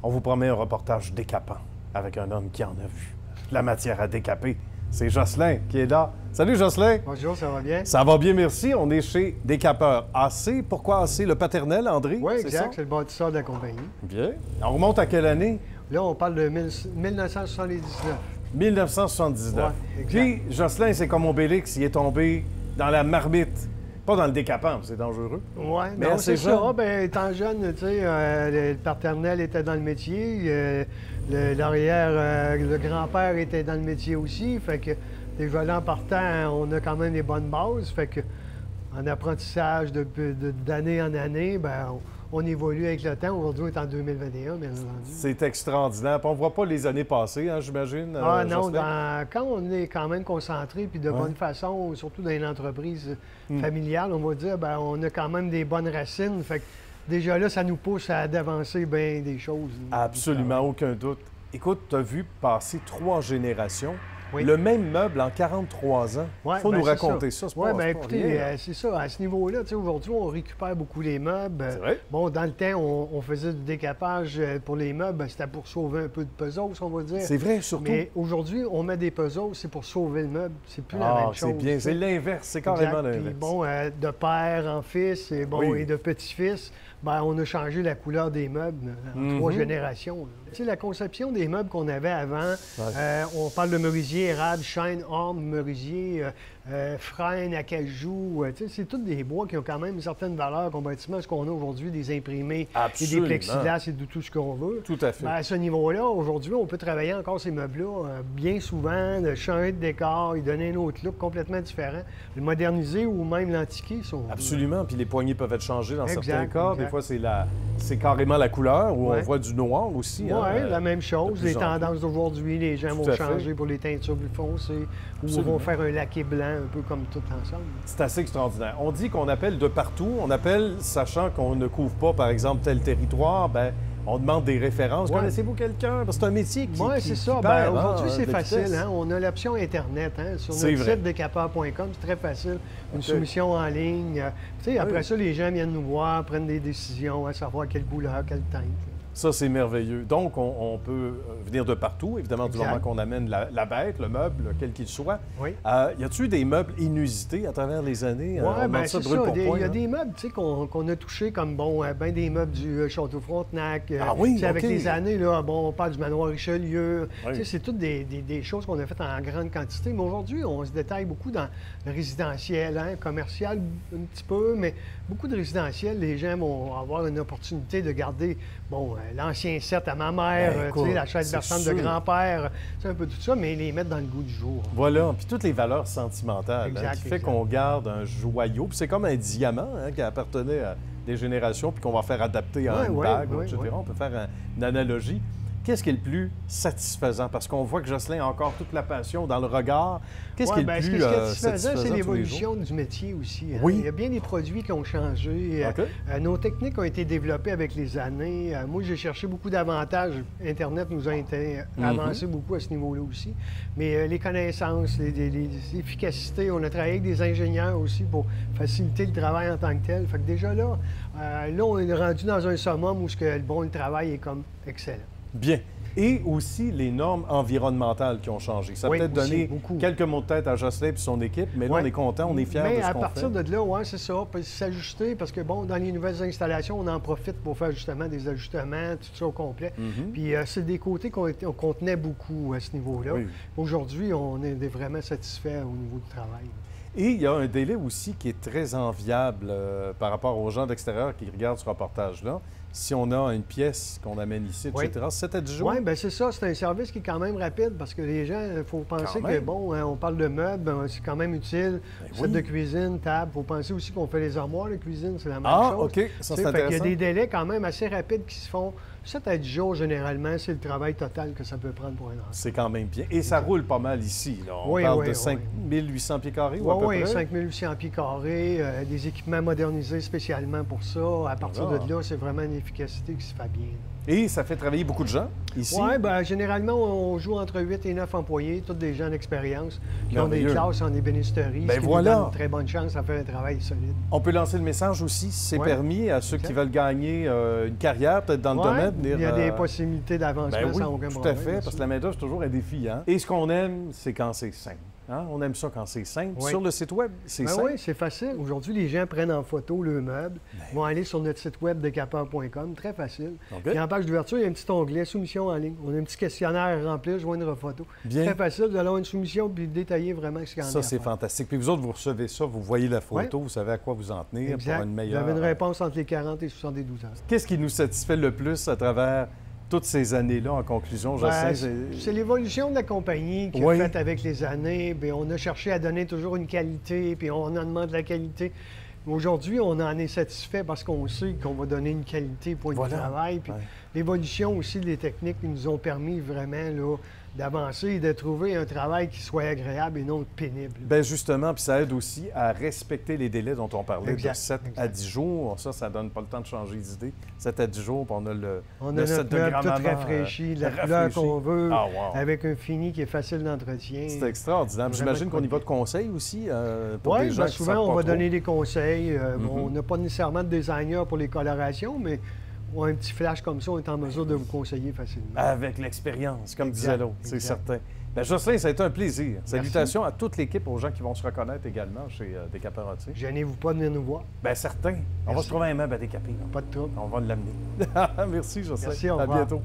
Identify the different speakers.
Speaker 1: On vous promet un reportage décapant avec un homme qui en a vu. La matière à décaper. C'est Jocelyn qui est là. Salut Jocelyn!
Speaker 2: Bonjour, ça va bien?
Speaker 1: Ça va bien, merci. On est chez Décapeur AC. Pourquoi AC? Le paternel, André?
Speaker 2: Oui,
Speaker 1: c'est
Speaker 2: exact.
Speaker 1: ça?
Speaker 2: C'est le bâtisseur de la compagnie.
Speaker 1: Bien. On remonte à quelle année?
Speaker 2: Là, on parle de 1979.
Speaker 1: 1979.
Speaker 2: Ouais, exact.
Speaker 1: Puis, Jocelyn, c'est comme Obélix, il est tombé dans la marmite. Pas dans le décapant, c'est dangereux.
Speaker 2: Oui,
Speaker 1: Mais
Speaker 2: non,
Speaker 1: assez
Speaker 2: c'est
Speaker 1: jeune.
Speaker 2: ça. Ben, étant jeune, tu sais, le paternel était dans le métier. L'arrière, le grand-père était dans le métier aussi. Fait que déjà là, en partant, on a quand même des bonnes bases. Fait que en apprentissage d'année en année, ben, on évolue avec le temps. Aujourd'hui, on est en 2021, bien entendu.
Speaker 1: C'est extraordinaire. Puis on ne voit pas les années passées, hein, j'imagine.
Speaker 2: Ah non,
Speaker 1: Jocelyn?
Speaker 2: quand on est quand même concentré puis de bonne façon, surtout dans une entreprise familiale, on va dire, ben on a quand même des bonnes racines. Fait que déjà là, ça nous pousse à d'avancer bien des choses.
Speaker 1: Absolument, aucun doute. Écoute, tu as vu passer 3 générations.
Speaker 2: Oui.
Speaker 1: Le même meuble en 43 ans. Il
Speaker 2: Ouais,
Speaker 1: faut
Speaker 2: ben,
Speaker 1: nous
Speaker 2: c'est
Speaker 1: raconter ça.
Speaker 2: Oui, bien
Speaker 1: c'est pas
Speaker 2: écoutez,
Speaker 1: rien, hein.
Speaker 2: c'est ça. À ce niveau-là, tu sais, aujourd'hui, on récupère beaucoup les meubles.
Speaker 1: C'est vrai?
Speaker 2: Bon, dans le temps, on faisait du décapage pour les meubles. Ben, c'était pour sauver un peu de puzzle, on va dire.
Speaker 1: C'est vrai, surtout.
Speaker 2: Mais aujourd'hui, on met des puzzles, c'est pour sauver le meuble. C'est plus la
Speaker 1: Ah,
Speaker 2: même chose.
Speaker 1: c'est bien.
Speaker 2: tu sais.
Speaker 1: C'est l'inverse. C'est carrément
Speaker 2: Exact. Puis
Speaker 1: l'inverse.
Speaker 2: bon, de père en fils et, bon,
Speaker 1: Oui.
Speaker 2: et de petit-fils, ben, on a changé la couleur des meubles en 3 générations. Là. Tu sais, la conception des meubles qu'on avait avant, on parle de merisier, érable, chêne, orme, merisier, frêne, acajou. Tu sais, c'est tous des bois qui ont quand même une certaine valeur comparativement à ce qu'on a aujourd'hui, des imprimés
Speaker 1: Absolument.
Speaker 2: et des plexiglas et de tout ce qu'on veut.
Speaker 1: Tout à fait.
Speaker 2: Ben, à ce niveau-là, aujourd'hui, on peut travailler encore ces meubles-là bien souvent, de changer de décor, y donner un autre look complètement différent, le moderniser ou même l'antiquer. Si on veut.
Speaker 1: Absolument. Puis les poignées peuvent être changées dans
Speaker 2: Exact,
Speaker 1: certains cas.
Speaker 2: exact.
Speaker 1: Des fois, c'est carrément la couleur ou on
Speaker 2: Ouais.
Speaker 1: voit du noir aussi.
Speaker 2: Oui,
Speaker 1: hein,
Speaker 2: la même chose.
Speaker 1: de plus
Speaker 2: Les
Speaker 1: en
Speaker 2: tendances d'aujourd'hui, les gens
Speaker 1: Tout
Speaker 2: vont
Speaker 1: à fait.
Speaker 2: changer pour les teintures plus foncées ou
Speaker 1: Absolument.
Speaker 2: vont faire un laqué blanc, un peu comme tout ensemble.
Speaker 1: C'est assez extraordinaire. On dit qu'on appelle de partout. On appelle, sachant qu'on ne couvre pas, par exemple, tel territoire, ben, on demande des références.
Speaker 2: Ouais.
Speaker 1: Connaissez-vous quelqu'un? Parce que c'est un métier qui
Speaker 2: Oui,
Speaker 1: qui-
Speaker 2: c'est
Speaker 1: qui
Speaker 2: ça.
Speaker 1: perd,
Speaker 2: Ben, aujourd'hui,
Speaker 1: hein,
Speaker 2: c'est
Speaker 1: de
Speaker 2: facile.
Speaker 1: vitesse.
Speaker 2: Hein? On a l'option Internet. Hein? Sur
Speaker 1: C'est
Speaker 2: notre
Speaker 1: vrai.
Speaker 2: site decapeur.com, c'est très facile. Une
Speaker 1: OK.
Speaker 2: soumission en ligne. Tu sais, après
Speaker 1: Oui.
Speaker 2: ça, les gens viennent nous voir, prennent des décisions à savoir quelle couleur, quelle teinte.
Speaker 1: Ça, c'est merveilleux. Donc, on peut venir de partout, évidemment, du
Speaker 2: Exact.
Speaker 1: moment qu'on amène la bête, le meuble, quel qu'il soit.
Speaker 2: Oui.
Speaker 1: Y a-t-il eu des meubles inusités à travers les années?
Speaker 2: Oui,
Speaker 1: On demande
Speaker 2: bien,
Speaker 1: ça
Speaker 2: c'est
Speaker 1: brûle
Speaker 2: ça.
Speaker 1: pour
Speaker 2: Il
Speaker 1: point,
Speaker 2: y a
Speaker 1: hein?
Speaker 2: des meubles, tu sais, qu'on a touchés comme, bon, ben des meubles du Château Frontenac.
Speaker 1: Ah oui,
Speaker 2: tu sais, avec
Speaker 1: OK.
Speaker 2: les années, là, bon, on parle du manoir Richelieu.
Speaker 1: Oui.
Speaker 2: Tu sais, c'est toutes des choses qu'on a faites en grande quantité. Mais aujourd'hui, on se détaille beaucoup dans le résidentiel, hein, commercial un petit peu, mais beaucoup de résidentiel, les gens vont avoir une opportunité de garder, bon, l'ancien set à ma mère,
Speaker 1: Ben,
Speaker 2: tu sais, la
Speaker 1: écoute,
Speaker 2: chaise
Speaker 1: c'est
Speaker 2: berçante de
Speaker 1: sûr.
Speaker 2: grand-père, c'est un peu tout ça, mais les mettre dans le goût du jour.
Speaker 1: Voilà, puis toutes les valeurs sentimentales hein,
Speaker 2: Exact,
Speaker 1: qui fait
Speaker 2: exact.
Speaker 1: qu'on garde un joyau. Puis c'est comme un diamant hein, qui appartenait à des générations puis qu'on va faire adapter à
Speaker 2: Ouais,
Speaker 1: une
Speaker 2: ouais,
Speaker 1: bague,
Speaker 2: ouais,
Speaker 1: etc.
Speaker 2: ouais.
Speaker 1: On peut faire une analogie. Qu'est-ce qui est le plus satisfaisant? Parce qu'on voit que Jocelyn a encore toute la passion dans le regard. Qu'est-ce qui est le
Speaker 2: ben,
Speaker 1: plus
Speaker 2: ce qui est satisfaisant,
Speaker 1: satisfaisant
Speaker 2: c'est
Speaker 1: tous les
Speaker 2: l'évolution du métier aussi. hein.
Speaker 1: Oui.
Speaker 2: Il y a bien des produits qui ont changé.
Speaker 1: OK.
Speaker 2: Nos techniques ont été développées avec les années. Moi, j'ai cherché beaucoup d'avantages. Internet nous a été avancé beaucoup à ce niveau-là aussi. Mais les connaissances, les efficacités, on a travaillé avec des ingénieurs aussi pour faciliter le travail en tant que tel. Fait que déjà là, on est rendu dans un summum où le travail est comme excellent.
Speaker 1: Bien. Et aussi les normes environnementales qui ont changé. Ça a
Speaker 2: Oui,
Speaker 1: peut-être
Speaker 2: aussi,
Speaker 1: donné
Speaker 2: beaucoup.
Speaker 1: quelques mots de tête à Jocelyn et son équipe, mais là,
Speaker 2: Ouais.
Speaker 1: on est content, on est fiers
Speaker 2: Mais
Speaker 1: de ce
Speaker 2: à
Speaker 1: qu'on
Speaker 2: partir
Speaker 1: fait.
Speaker 2: de là, oui, c'est ça. Puis s'ajuster, parce que, bon, dans les nouvelles installations, on en profite pour faire justement des ajustements, tout ça au complet. Puis c'est des côtés qu'on tenait beaucoup à ce niveau-là.
Speaker 1: Oui.
Speaker 2: Aujourd'hui, on est vraiment satisfait au niveau du travail.
Speaker 1: Et il y a un délai aussi qui est très enviable par rapport aux gens d'extérieur qui regardent ce reportage-là. Si on a une pièce qu'on amène ici, etc., 7 à 10 jours.
Speaker 2: Oui, bien c'est ça. C'est un service qui est quand même rapide parce que les gens, il faut penser
Speaker 1: Quand
Speaker 2: que,
Speaker 1: même.
Speaker 2: bon, hein, on parle de meubles, ben, c'est quand même utile. Set
Speaker 1: oui.
Speaker 2: de cuisine, table. Il faut penser aussi qu'on fait les armoires de cuisine, c'est la même
Speaker 1: Ah,
Speaker 2: chose.
Speaker 1: OK. Ça,
Speaker 2: Tu sais,
Speaker 1: c'est
Speaker 2: fait qu'il y a
Speaker 1: intéressant.
Speaker 2: des délais quand même assez rapides qui se font. 7 à 10 jours, généralement, c'est le travail total que ça peut prendre pour un enfant.
Speaker 1: C'est quand même bien. Et ça roule pas mal ici. Là. On
Speaker 2: Oui,
Speaker 1: parle
Speaker 2: oui,
Speaker 1: de
Speaker 2: oui.
Speaker 1: 5800 pieds carrés ou
Speaker 2: Oui,
Speaker 1: à peu
Speaker 2: Oui,
Speaker 1: près?
Speaker 2: 5800 pieds carrés, des équipements modernisés spécialement pour ça. À partir de là, c'est vraiment une efficacité qui se fait bien.
Speaker 1: Et ça fait travailler beaucoup de gens ici?
Speaker 2: Oui, bien, généralement, on joue entre 8 et 9 employés, tous des gens d'expérience, qui ont des
Speaker 1: Merveilleux.
Speaker 2: classes en ébénisterie,
Speaker 1: Ben
Speaker 2: ce qui
Speaker 1: voilà.
Speaker 2: nous donne une très bonne chance à faire un travail solide.
Speaker 1: On peut lancer le message aussi, si c'est
Speaker 2: Ouais.
Speaker 1: permis, à ceux qui veulent gagner une carrière peut-être dans le
Speaker 2: Ouais,
Speaker 1: domaine.
Speaker 2: il y a des possibilités d'avancement
Speaker 1: Ben oui,
Speaker 2: sans aucun
Speaker 1: tout
Speaker 2: problème.
Speaker 1: à fait, parce que la main-d'œuvre, c'est toujours un défi. Hein? Et ce qu'on aime, c'est quand c'est simple. Hein? On aime ça quand c'est simple.
Speaker 2: Oui.
Speaker 1: Sur le site Web, c'est
Speaker 2: Ben
Speaker 1: simple.
Speaker 2: oui, c'est facile. Aujourd'hui, les gens prennent en photo le meuble, vont aller sur notre site web decapeur.com, très facile.
Speaker 1: OK.
Speaker 2: Puis en page d'ouverture, il y a un petit onglet soumission en ligne. On a un petit questionnaire à remplir, joindre photo.
Speaker 1: Bien.
Speaker 2: Très facile, vous allez avoir une soumission puis détailler vraiment ce qu'il y en a.
Speaker 1: Ça,
Speaker 2: à
Speaker 1: c'est
Speaker 2: faire.
Speaker 1: fantastique. Puis vous autres, vous recevez ça, vous voyez la photo, vous savez à quoi vous en tenir
Speaker 2: Exact.
Speaker 1: pour une meilleure...
Speaker 2: Vous avez une réponse entre les 40 et 72 heures.
Speaker 1: Qu'est-ce qui nous satisfait le plus à travers toutes ces années-là, en conclusion? Je
Speaker 2: Ben,
Speaker 1: sais,
Speaker 2: c'est l'évolution de la compagnie qui
Speaker 1: Oui.
Speaker 2: a fait avec les années. Bien, on a cherché à donner toujours une qualité, puis on en demande la qualité. Aujourd'hui, on en est satisfait parce qu'on sait qu'on va donner une qualité pour
Speaker 1: Voilà.
Speaker 2: le travail. Puis
Speaker 1: Ouais.
Speaker 2: l'évolution aussi des techniques qui nous ont permis vraiment là, d'avancer et de trouver un travail qui soit agréable et non pénible.
Speaker 1: Bien, justement, puis ça aide aussi à respecter les délais dont on parlait,
Speaker 2: Exact,
Speaker 1: de 7 à 10 jours. Ça donne pas le temps de changer d'idée. 7 à 10 jours, puis on a le
Speaker 2: On
Speaker 1: le
Speaker 2: a
Speaker 1: set
Speaker 2: notre
Speaker 1: de
Speaker 2: meuble tout
Speaker 1: grand-maman,
Speaker 2: rafraîchi, la
Speaker 1: rafraîchi.
Speaker 2: couleur qu'on veut,
Speaker 1: Ah, wow.
Speaker 2: avec un fini qui est facile d'entretien.
Speaker 1: C'est extraordinaire.
Speaker 2: Vraiment
Speaker 1: J'imagine qu'on y va
Speaker 2: quoi
Speaker 1: de conseils aussi pour
Speaker 2: Oui,
Speaker 1: des gens qui
Speaker 2: souvent,
Speaker 1: savent
Speaker 2: on
Speaker 1: pas
Speaker 2: va
Speaker 1: trop.
Speaker 2: donner des conseils. Bon, on n'a pas nécessairement de designer pour les colorations, mais un petit flash comme ça, on est en mesure de vous conseiller facilement.
Speaker 1: Avec l'expérience, comme
Speaker 2: Exact,
Speaker 1: disait l'autre, c'est
Speaker 2: exact.
Speaker 1: certain. Bien, Jocelyn, ça a été un plaisir. Salutations à toute l'équipe, aux gens qui vont se reconnaître également chez Décaperotier.
Speaker 2: Gênez-vous pas de venir nous voir.
Speaker 1: Bien, certain. On va
Speaker 2: Merci.
Speaker 1: se trouver un meuble à décaper. là.
Speaker 2: Pas de trouble.
Speaker 1: On va l'amener. Merci, Jocelyn.
Speaker 2: Merci, au
Speaker 1: À
Speaker 2: revoir.
Speaker 1: bientôt.